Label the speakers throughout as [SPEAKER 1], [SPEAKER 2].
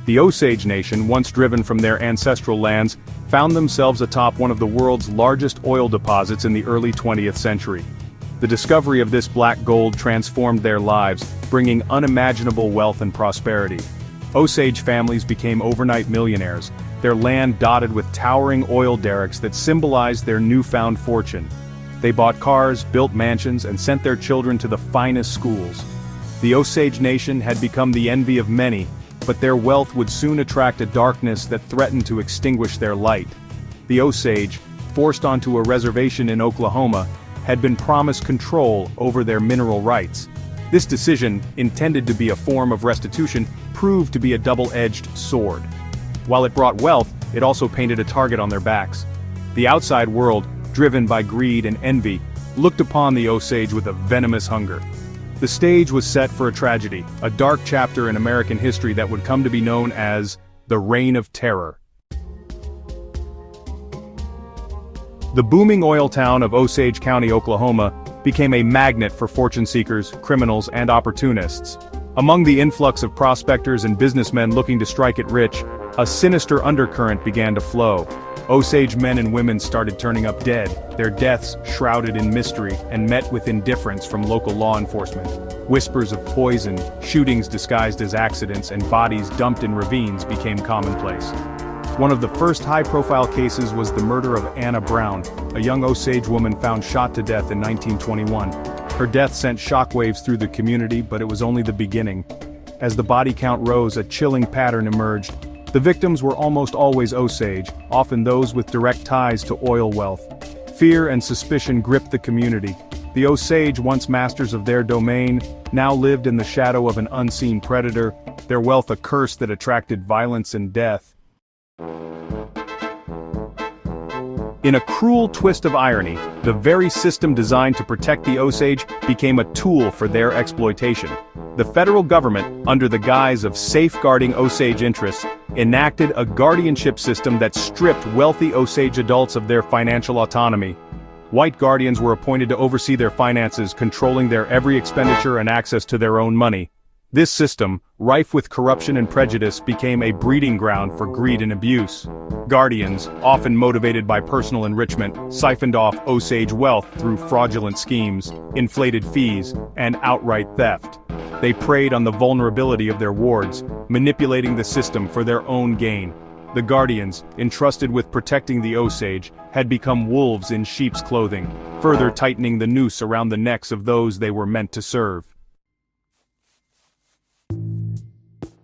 [SPEAKER 1] The Osage Nation, once driven from their ancestral lands, found themselves atop one of the world's largest oil deposits in the early 20th century. The discovery of this black gold transformed their lives, bringing unimaginable wealth and prosperity. Osage families became overnight millionaires, their land dotted with towering oil derricks that symbolized their newfound fortune. They bought cars, built mansions, and sent their children to the finest schools. The Osage Nation had become the envy of many, but their wealth would soon attract a darkness that threatened to extinguish their light. The Osage, forced onto a reservation in Oklahoma, had been promised control over their mineral rights. This decision, intended to be a form of restitution, proved to be a double-edged sword. While it brought wealth, it also painted a target on their backs. The outside world, driven by greed and envy, looked upon the Osage with a venomous hunger. The stage was set for a tragedy, a dark chapter in American history that would come to be known as the Reign of Terror. The booming oil town of Osage County, Oklahoma, became a magnet for fortune seekers, criminals, and opportunists. Among the influx of prospectors and businessmen looking to strike it rich, a sinister undercurrent began to flow. Osage men and women started turning up dead, their deaths shrouded in mystery and met with indifference from local law enforcement. Whispers of poison, shootings disguised as accidents, and bodies dumped in ravines became commonplace. One of the first high-profile cases was the murder of Anna Brown, a young Osage woman found shot to death in 1921. Her death sent shockwaves through the community, but it was only the beginning. As the body count rose, a chilling pattern emerged. The victims were almost always Osage, often those with direct ties to oil wealth. Fear and suspicion gripped the community. The Osage, once masters of their domain, now lived in the shadow of an unseen predator, their wealth a curse that attracted violence and death. In a cruel twist of irony, the very system designed to protect the Osage became a tool for their exploitation. The federal government, under the guise of safeguarding Osage interests, enacted a guardianship system that stripped wealthy Osage adults of their financial autonomy. White guardians were appointed to oversee their finances, controlling their every expenditure and access to their own money. This system, rife with corruption and prejudice, became a breeding ground for greed and abuse. Guardians, often motivated by personal enrichment, siphoned off Osage wealth through fraudulent schemes, inflated fees, and outright theft. They preyed on the vulnerability of their wards, manipulating the system for their own gain. The guardians, entrusted with protecting the Osage, had become wolves in sheep's clothing, further tightening the noose around the necks of those they were meant to serve.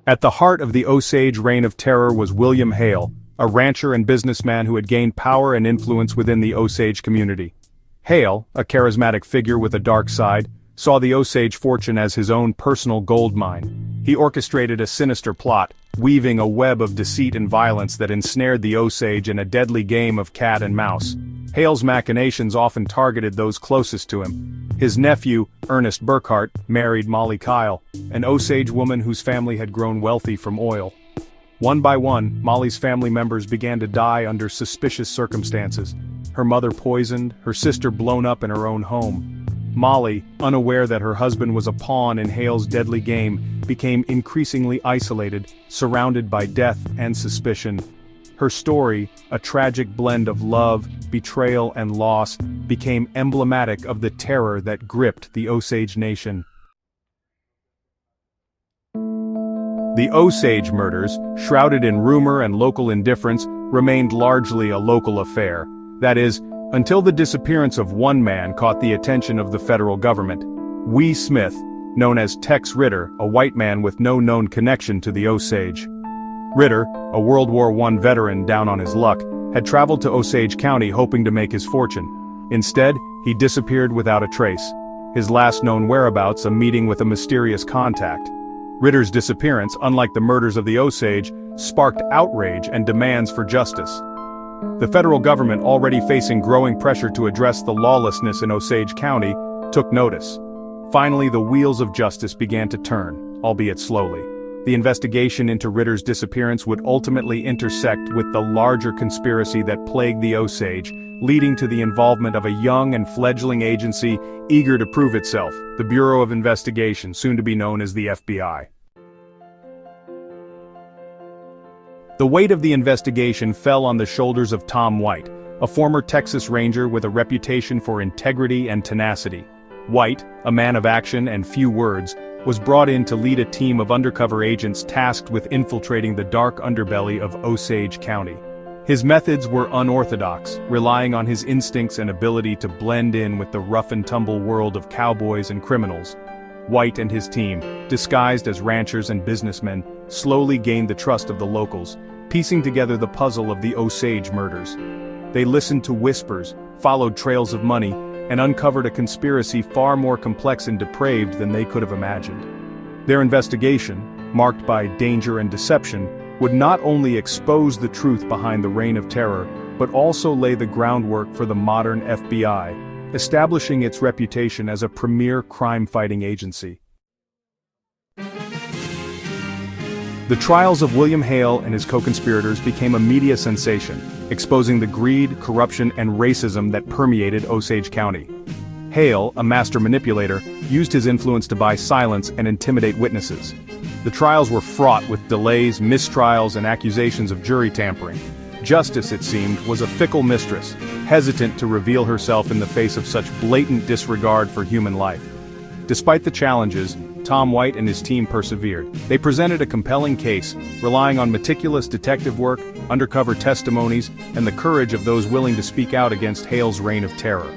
[SPEAKER 1] At the heart of the Osage Reign of Terror was William Hale, a rancher and businessman who had gained power and influence within the Osage community. Hale, a charismatic figure with a dark side, saw the Osage fortune as his own personal gold mine. He orchestrated a sinister plot, weaving a web of deceit and violence that ensnared the Osage in a deadly game of cat and mouse. Hale's machinations often targeted those closest to him. His nephew, Ernest Burkhart, married Mollie, an Osage woman whose family had grown wealthy from oil. One by one, Mollie's family members began to die under suspicious circumstances. Her mother poisoned, her sister blown up in her own home. Mollie, unaware that her husband was a pawn in Hale's deadly game, became increasingly isolated, surrounded by death and suspicion. Her story, a tragic blend of love, betrayal, and loss, became emblematic of the terror that gripped the Osage Nation. The Osage Murders, shrouded in rumor and local indifference, remained largely a local affair. That is, until the disappearance of one man caught the attention of the federal government. Wee Smith, known as Tex Ritter, a white man with no known connection to the Osage. Ritter, a World War I veteran down on his luck, had traveled to Osage County hoping to make his fortune. Instead, he disappeared without a trace. His last known whereabouts a meeting with a mysterious contact. Ritter's disappearance, unlike the murders of the Osage, sparked outrage and demands for justice. The federal government, already facing growing pressure to address the lawlessness in Osage County, took notice. Finally, the wheels of justice began to turn, albeit slowly. The investigation into Ritter's disappearance would ultimately intersect with the larger conspiracy that plagued the Osage, leading to the involvement of a young and fledgling agency eager to prove itself, the Bureau of Investigation, soon to be known as the FBI. The weight of the investigation fell on the shoulders of Tom White, a former Texas Ranger with a reputation for integrity and tenacity. White, a man of action and few words, was brought in to lead a team of undercover agents tasked with infiltrating the dark underbelly of Osage County. His methods were unorthodox, relying on his instincts and ability to blend in with the rough-and-tumble world of cowboys and criminals. White and his team, disguised as ranchers and businessmen, slowly gained the trust of the locals, piecing together the puzzle of the Osage Murders. They listened to whispers, followed trails of money, and uncovered a conspiracy far more complex and depraved than they could have imagined. Their investigation, marked by danger and deception, would not only expose the truth behind the Reign of Terror, but also lay the groundwork for the modern FBI, establishing its reputation as a premier crime-fighting agency. The trials of William Hale and his co-conspirators became a media sensation, exposing the greed, corruption, and racism that permeated Osage County. Hale, a master manipulator, used his influence to buy silence and intimidate witnesses. The trials were fraught with delays, mistrials, and accusations of jury tampering. Justice, it seemed, was a fickle mistress, hesitant to reveal herself in the face of such blatant disregard for human life. Despite the challenges, Tom White and his team persevered. They presented a compelling case, relying on meticulous detective work, undercover testimonies, and the courage of those willing to speak out against Hale's reign of terror.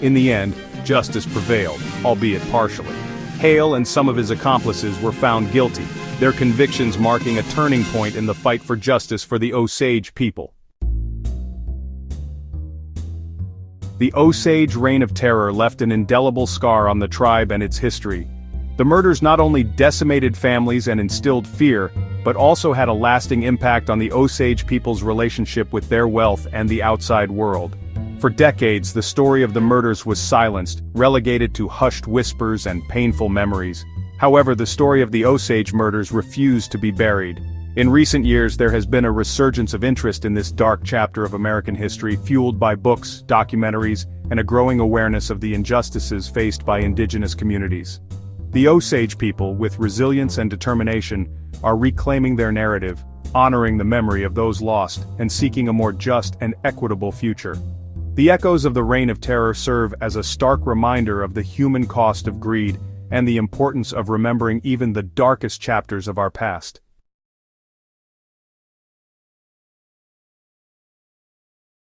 [SPEAKER 1] In the end, justice prevailed, albeit partially. Hale and some of his accomplices were found guilty, their convictions marking a turning point in the fight for justice for the Osage people. The Osage Reign of Terror left an indelible scar on the tribe and its history. The murders not only decimated families and instilled fear, but also had a lasting impact on the Osage people's relationship with their wealth and the outside world. For decades, the story of the murders was silenced, relegated to hushed whispers and painful memories. However, the story of the Osage Murders refused to be buried. In recent years, there has been a resurgence of interest in this dark chapter of American history, fueled by books, documentaries, and a growing awareness of the injustices faced by indigenous communities. The Osage people, with resilience and determination, are reclaiming their narrative, honoring the memory of those lost, and seeking a more just and equitable future. The echoes of the Reign of Terror serve as a stark reminder of the human cost of greed and the importance of remembering even the darkest chapters of our past.